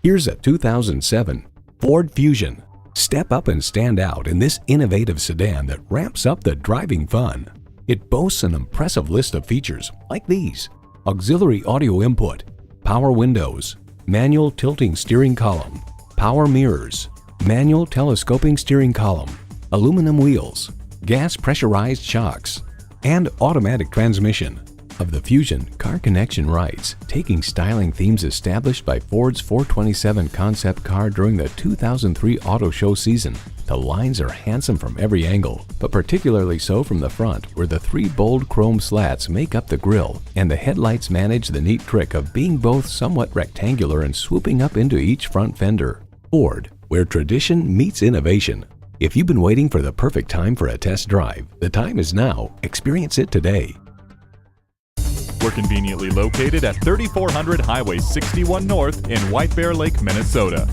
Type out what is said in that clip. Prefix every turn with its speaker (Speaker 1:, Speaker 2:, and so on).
Speaker 1: Here's a 2007 Ford Fusion. Step up and stand out in this innovative sedan that ramps up the driving fun. It boasts an impressive list of features like these: auxiliary audio input, power windows, manual tilting steering column, power mirrors, manual telescoping steering column, aluminum wheels, gas pressurized shocks, and automatic transmission. Of the Fusion, Car Connection writes, taking styling themes established by Ford's 427 concept car during the 2003 auto show season, the lines are handsome from every angle, but particularly so from the front, where the 3 bold chrome slats make up the grille, and the headlights manage the neat trick of being both somewhat rectangular and swooping up into each front fender. Ford, where tradition meets innovation. If you've been waiting for the perfect time for a test drive, the time is now. Experience it today.
Speaker 2: We're conveniently located at 3400 Highway 61 North in White Bear Lake, Minnesota.